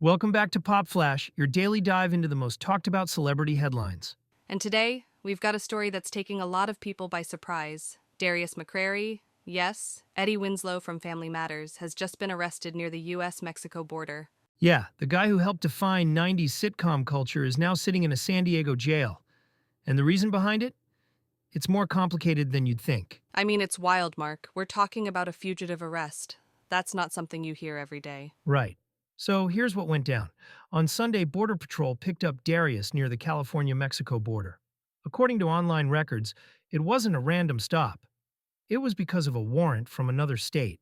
Welcome back to PopFlash, your daily dive into the most talked about celebrity headlines. And today, we've got a story that's taking a lot of people by surprise. Darius McCrary, yes, Eddie Winslow from Family Matters, has just been arrested near the US-Mexico border. Yeah, the guy who helped define 90s sitcom culture is now sitting in a San Diego jail. And the reason behind it? It's more complicated than you'd think. I mean, it's wild, Mark. We're talking about a fugitive arrest. That's not something you hear every day. Right. So here's what went down. On Sunday, Border Patrol picked up Darius near the California-Mexico border. According to online records, it wasn't a random stop. It was because of a warrant from another state.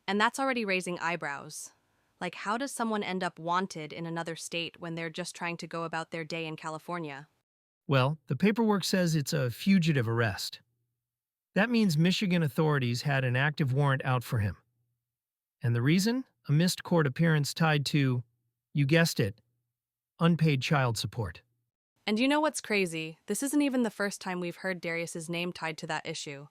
And that's already raising eyebrows. Like, how does someone end up wanted in another state when they're just trying to go about their day in California? Well, the paperwork says it's a fugitive arrest. That means Michigan authorities had an active warrant out for him. And the reason? A missed court appearance tied to, you guessed it, unpaid child support. And you know what's crazy? This isn't even the first time we've heard Darius's name tied to that issue.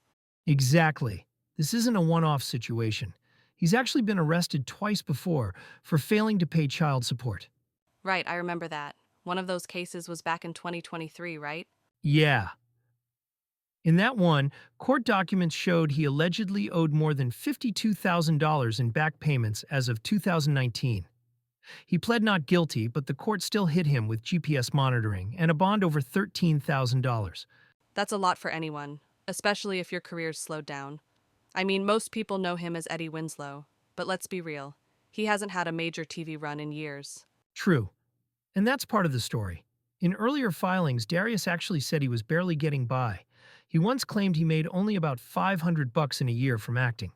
Exactly. This isn't a one-off situation. He's actually been arrested twice before for failing to pay child support. Right, I remember that. One of those cases was back in 2023, right? Yeah. In that one, court documents showed he allegedly owed more than $52,000 in back payments as of 2019. He pled not guilty, but the court still hit him with GPS monitoring and a bond over $13,000. That's a lot for anyone, especially if your career's slowed down. I mean, most people know him as Eddie Winslow, but let's be real. He hasn't had a major TV run in years. True. And that's part of the story. In earlier filings, Darius actually said he was barely getting by. He once claimed he made only about $500 in a year from acting.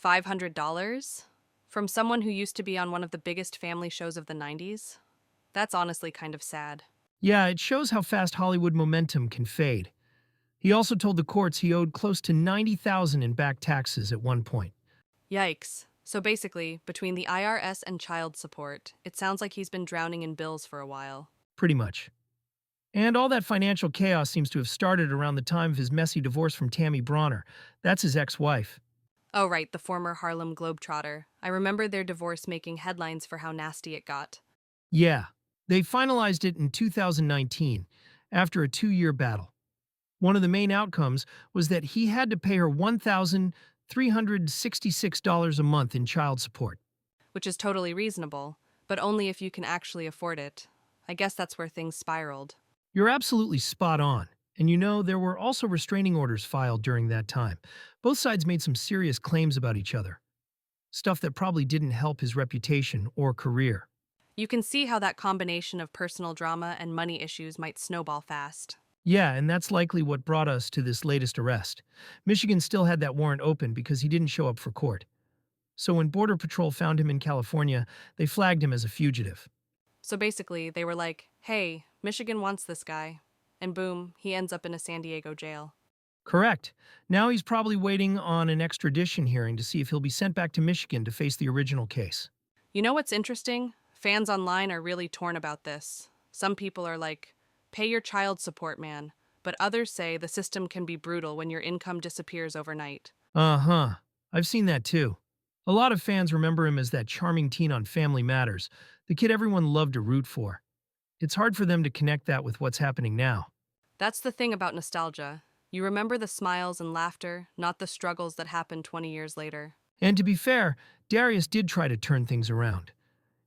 $500? From someone who used to be on one of the biggest family shows of the 90s? That's honestly kind of sad. Yeah, it shows how fast Hollywood momentum can fade. He also told the courts he owed close to $90,000 in back taxes at one point. Yikes. So basically, between the IRS and child support, it sounds like he's been drowning in bills for a while. Pretty much. And all that financial chaos seems to have started around the time of his messy divorce from Tammy Bronner. That's his ex-wife. Oh right, the former Harlem Globetrotter. I remember their divorce making headlines for how nasty it got. Yeah, they finalized it in 2019, after a 2-year battle. One of the main outcomes was that he had to pay her $1,366 a month in child support. Which is totally reasonable, but only if you can actually afford it. I guess that's where things spiraled. You're absolutely spot on. And you know, there were also restraining orders filed during that time. Both sides made some serious claims about each other. Stuff that probably didn't help his reputation or career. You can see how that combination of personal drama and money issues might snowball fast. Yeah, and that's likely what brought us to this latest arrest. Michigan still had that warrant open because he didn't show up for court. So when Border Patrol found him in California, they flagged him as a fugitive. So basically, they were like, hey, Michigan wants this guy. And boom, he ends up in a San Diego jail. Correct. Now he's probably waiting on an extradition hearing to see if he'll be sent back to Michigan to face the original case. You know what's interesting? Fans online are really torn about this. Some people are like, pay your child support, man. But others say the system can be brutal when your income disappears overnight. Uh-huh. I've seen that too. A lot of fans remember him as that charming teen on Family Matters, the kid everyone loved to root for. It's hard for them to connect that with what's happening now. That's the thing about nostalgia. You remember the smiles and laughter, not the struggles that happened 20 years later. And to be fair, Darius did try to turn things around.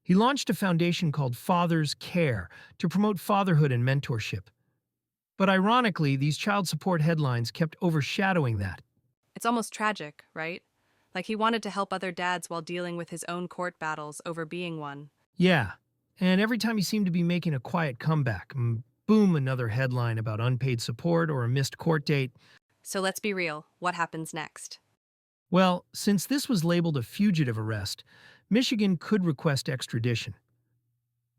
He launched a foundation called Father's Care to promote fatherhood and mentorship. But ironically, these child support headlines kept overshadowing that. It's almost tragic, right? Like he wanted to help other dads while dealing with his own court battles over being one. Yeah, and every time he seemed to be making a quiet comeback, boom, another headline about unpaid support or a missed court date. So let's be real, what happens next? Well, since this was labeled a fugitive arrest, Michigan could request extradition.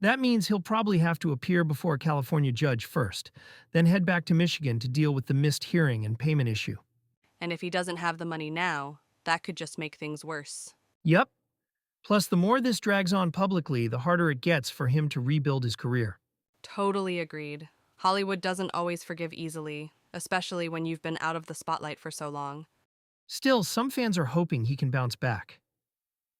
That means he'll probably have to appear before a California judge first, then head back to Michigan to deal with the missed hearing and payment issue. And if he doesn't have the money now, that could just make things worse. Yep. Plus, the more this drags on publicly, the harder it gets for him to rebuild his career. Totally agreed. Hollywood doesn't always forgive easily, especially when you've been out of the spotlight for so long. Still, some fans are hoping he can bounce back.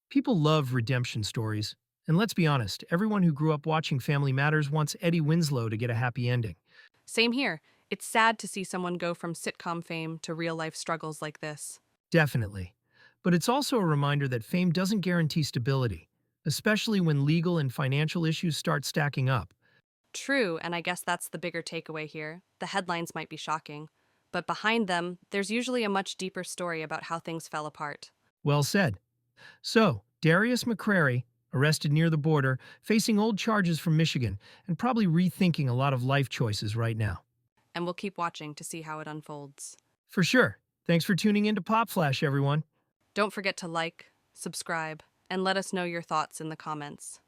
People love redemption stories, And let's be honest, everyone who grew up watching Family Matters wants Eddie Winslow to get a happy ending. Same here. It's sad to see someone go from sitcom fame to real life struggles like this. Definitely. But it's also a reminder that fame doesn't guarantee stability, especially when legal and financial issues start stacking up. True, and I guess that's the bigger takeaway here. The headlines might be shocking, but behind them, there's usually a much deeper story about how things fell apart. Well said. So, Darius McCrary, arrested near the border, facing old charges from Michigan, and probably rethinking a lot of life choices right now. And we'll keep watching to see how it unfolds. For sure. Thanks for tuning in to PopFlash, everyone. Don't forget to like, subscribe, and let us know your thoughts in the comments.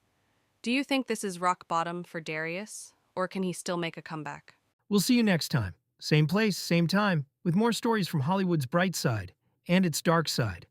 Do you think this is rock bottom for Darius, or can he still make a comeback? We'll see you next time. Same place, same time, with more stories from Hollywood's bright side and its dark side.